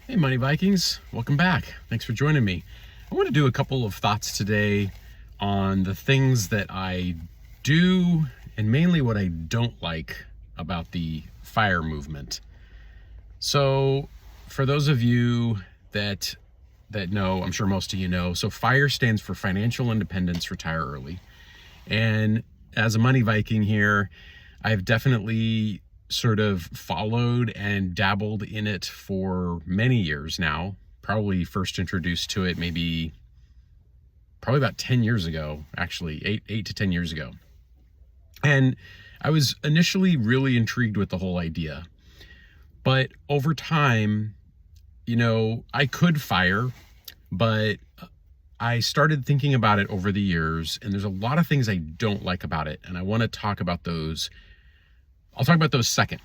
Hey, Money Vikings, welcome back. Thanks for joining me. I want to do a couple of thoughts today on the things that I do and mainly what I don't like about the FIRE movement. So, for those of you that know, I'm sure most of you know, so FIRE stands for Financial Independence, Retire Early. And as a Money Viking here, I've definitely sort of followed and dabbled in it for many years now. Probably first introduced to it probably about 10 years ago, actually, eight to 10 years ago. And I was initially really intrigued with the whole idea. But over time, I could FIRE, but I started thinking about it over the years, and there's a lot of things I don't like about it, and I want to talk about those. I'll talk about those second.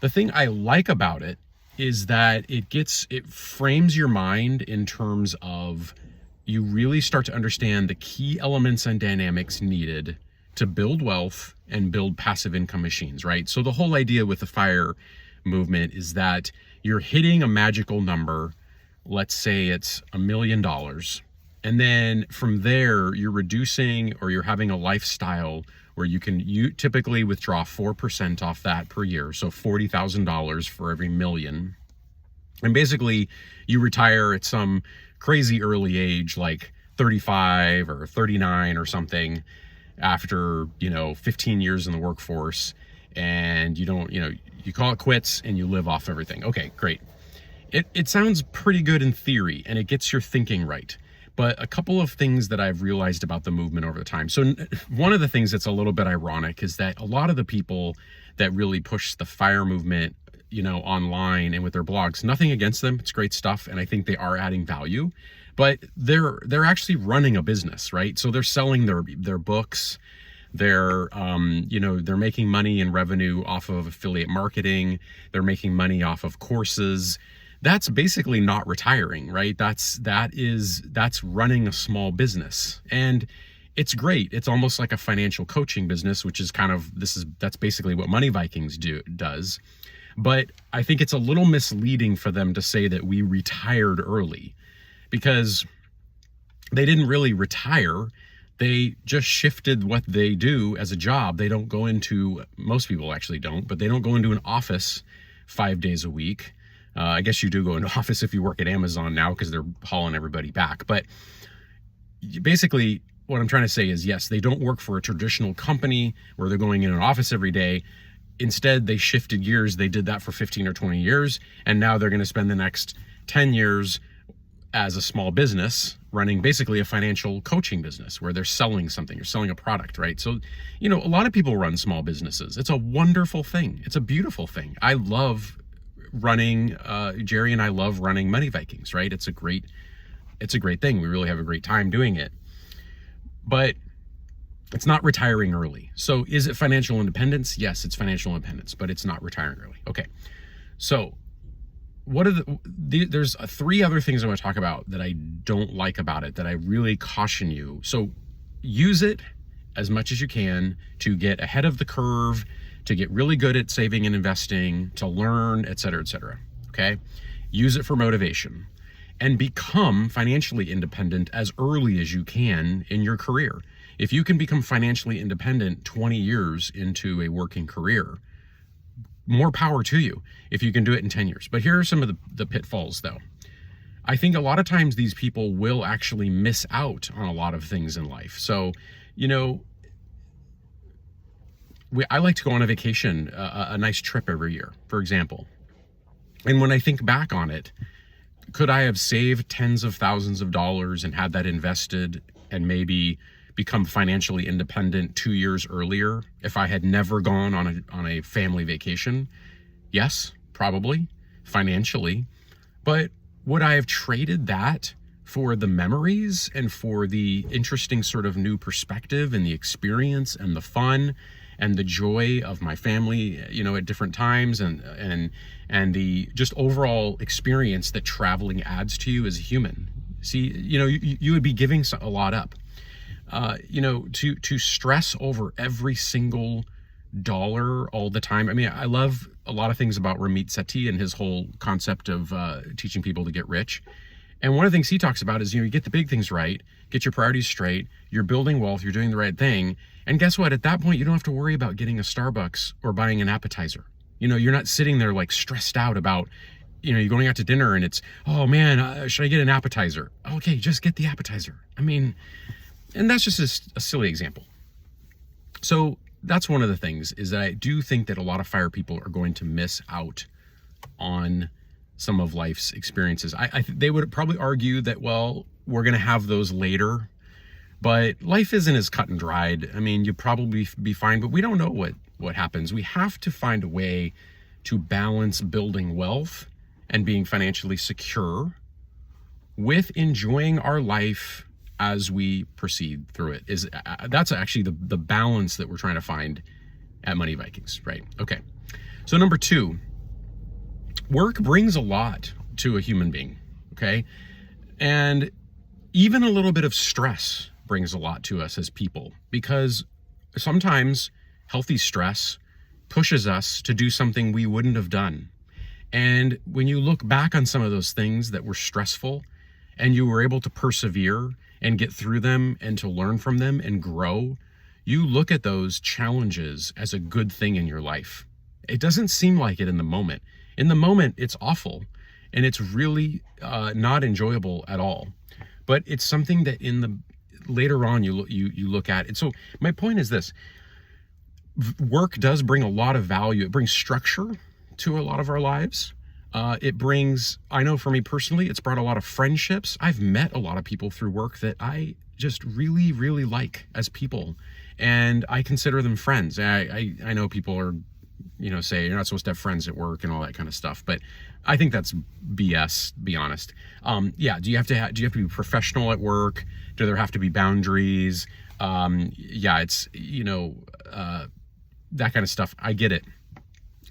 The thing I like about it is that it frames your mind in terms of you really start to understand the key elements and dynamics needed to build wealth and build passive income machines, right? So the whole idea with the FIRE movement is that you're hitting a magical number. Let's say it's $1 million. And then from there, you're reducing, or you're having a lifestyle where you typically withdraw 4% off that per year. So $40,000 for every million. And basically you retire at some crazy early age, like 35 or 39 or something, after, 15 years in the workforce, and you call it quits and you live off everything. Okay, great. It sounds pretty good in theory, and it gets your thinking right. But a couple of things that I've realized about the movement over the time. So one of the things that's a little bit ironic is that a lot of the people that really push the FIRE movement, online and with their blogs, nothing against them. It's great stuff. And I think they are adding value, but they're actually running a business, right? So they're selling their books. They're making money and revenue off of affiliate marketing. They're making money off of courses. That's basically not retiring, right? That's running a small business. And it's great. It's almost like a financial coaching business, which is that's basically what Money Vikings does. But I think it's a little misleading for them to say that we retired early, because they didn't really retire. They just shifted what they do as a job. They don't go into, most people actually don't, but they don't go into an office 5 days a week. I guess you do go into office if you work at Amazon now, because they're hauling everybody back. But basically, what I'm trying to say is, yes, they don't work for a traditional company where they're going in an office every day. Instead, they shifted gears. They did that for 15 or 20 years. And now they're going to spend the next 10 years as a small business running basically a financial coaching business where they're selling something. You're selling a product, right? So, a lot of people run small businesses. It's a wonderful thing. It's a beautiful thing. I love running, Jerry and I love running Money Vikings, right? It's a great thing. We really have a great time doing it, but it's not retiring early. So is it financial independence? Yes, it's financial independence, but it's not retiring early. Okay. So there's three other things I want to talk about that I don't like about it, that I really caution you. So use it as much as you can to get ahead of the curve, to get really good at saving and investing, to learn, et cetera, okay? Use it for motivation and become financially independent as early as you can in your career. If you can become financially independent 20 years into a working career, more power to you if you can do it in 10 years. But here are some of the pitfalls, though. I think a lot of times these people will actually miss out on a lot of things in life. So, I like to go on a vacation, a nice trip every year, for example. And when I think back on it, could I have saved tens of thousands of dollars and had that invested and maybe become financially independent 2 years earlier if I had never gone on a family vacation? Yes, probably, financially. But would I have traded that for the memories and for the interesting sort of new perspective and the experience and the fun and the joy of my family, at different times, and the just overall experience that traveling adds to you as a human? See, you would be giving a lot up. To stress over every single dollar all the time. I mean, I love a lot of things about Ramit Sethi and his whole concept of teaching people to get rich. And one of the things he talks about is, you get the big things right, get your priorities straight, you're building wealth, you're doing the right thing. And guess what? At that point, you don't have to worry about getting a Starbucks or buying an appetizer. You're not sitting there like stressed out about, you're going out to dinner and it's, oh man, should I get an appetizer? Okay, just get the appetizer. I mean, and that's just a silly example. So that's one of the things, is that I do think that a lot of FIRE people are going to miss out on some of life's experiences. They would probably argue that, well, we're going to have those later, but life isn't as cut and dried. I mean, you'd probably be fine, but we don't know what happens. We have to find a way to balance building wealth and being financially secure with enjoying our life as we proceed through it. That's actually the balance that we're trying to find at Money Vikings, right? Okay. So number 2, work brings a lot to a human being, okay? And even a little bit of stress brings a lot to us as people, because sometimes healthy stress pushes us to do something we wouldn't have done. And when you look back on some of those things that were stressful and you were able to persevere and get through them and to learn from them and grow, you look at those challenges as a good thing in your life. It doesn't seem like it in the moment. In the moment, it's awful and it's really not enjoyable at all. But it's something that later on you look at it. So my point is this: work does bring a lot of value. It brings structure to a lot of our lives. I know for me personally, it's brought a lot of friendships. I've met a lot of people through work that I just really, really like as people, and I consider them friends. I know people are, say you're not supposed to have friends at work and all that kind of stuff, but I think that's BS, to be honest. Do you have to be professional at work? Do there have to be boundaries? It's, that kind of stuff. I get it.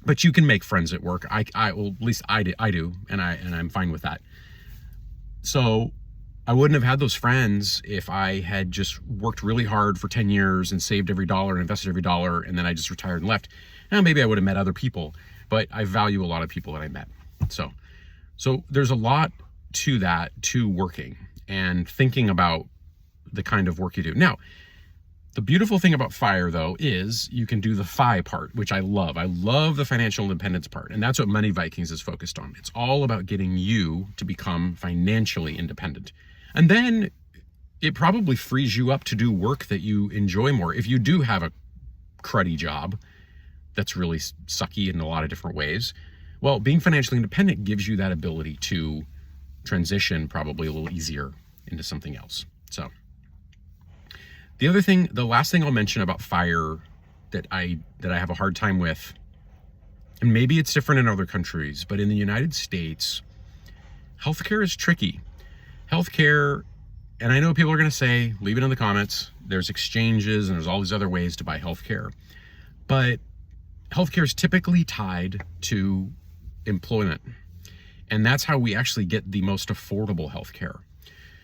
But you can make friends at work. At least I do, and I'm fine with that. So I wouldn't have had those friends if I had just worked really hard for 10 years and saved every dollar and invested every dollar, and then I just retired and left. Now maybe I would have met other people, but I value a lot of people that I met. So there's a lot to working and thinking about the kind of work you do. Now, the beautiful thing about FIRE, though, is you can do the FI part, which I love. I love the financial independence part, and that's what Money Vikings is focused on. It's all about getting you to become financially independent. And then it probably frees you up to do work that you enjoy more. If you do have a cruddy job that's really sucky in a lot of different ways, well, being financially independent gives you that ability to transition probably a little easier into something else. So the last thing I'll mention about FIRE that I have a hard time with, and maybe it's different in other countries, but in the United States, healthcare is tricky. Healthcare, and I know people are going to say, leave it in the comments, there's exchanges and there's all these other ways to buy healthcare, but healthcare is typically tied to employment, and that's how we actually get the most affordable healthcare.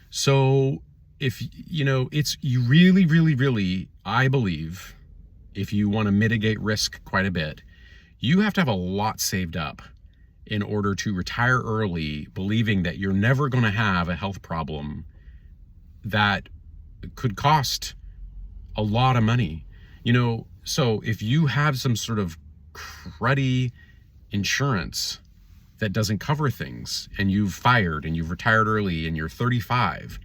So if you really, really, really, I believe, if you want to mitigate risk quite a bit, you have to have a lot saved up in order to retire early, believing that you're never going to have a health problem that could cost a lot of money. So if you have some sort of cruddy insurance that doesn't cover things, and you've fired and you've retired early and you're 35,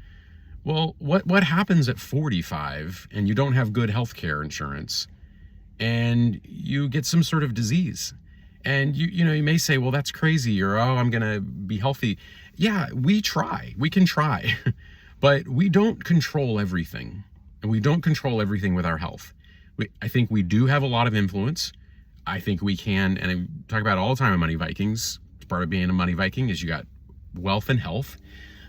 well, what happens at 45 and you don't have good healthcare insurance and you get some sort of disease? And you may say, well, that's crazy, or, oh, I'm going to be healthy. Yeah, we can try, but we don't control everything, and we don't control everything with our health. I think we do have a lot of influence. I think we can, and I talk about it all the time on Money Vikings. Part of being a Money Viking is you got wealth and health.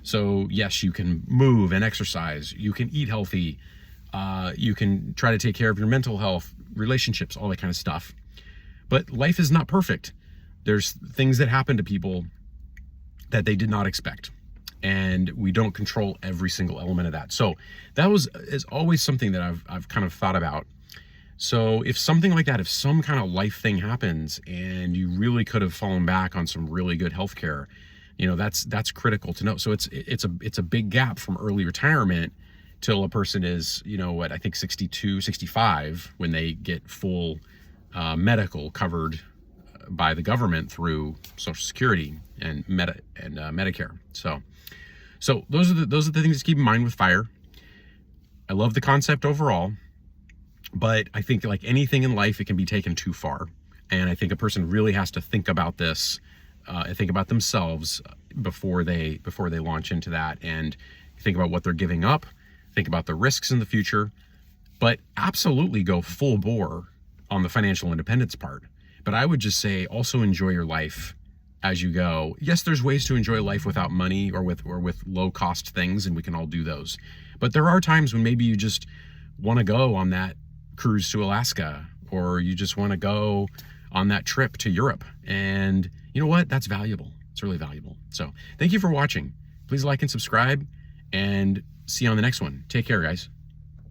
So yes, you can move and exercise, you can eat healthy, you can try to take care of your mental health, relationships, all that kind of stuff. But life is not perfect. There's things that happen to people that they did not expect, and we don't control every single element of that. So that is always something that I've kind of thought about. So if something like that, if some kind of life thing happens and you really could have fallen back on some really good healthcare, that's critical to know. So it's a big gap from early retirement till a person is, I think 62, 65, when they get full medical covered by the government through Social Security and Medicare. So those are the things to keep in mind with FIRE. I love the concept overall, but I think like anything in life, it can be taken too far. And I think a person really has to think about this, think about themselves before they launch into that, and think about what they're giving up, think about the risks in the future, but absolutely go full bore on the financial independence part. But I would just say also enjoy your life as you go. Yes, there's ways to enjoy life without money or with low cost things, and we can all do those. But there are times when maybe you just want to go on that cruise to Alaska, or you just want to go on that trip to Europe. And you know what? That's valuable. It's really valuable. So thank you for watching. Please like and subscribe, and see you on the next one. Take care, guys.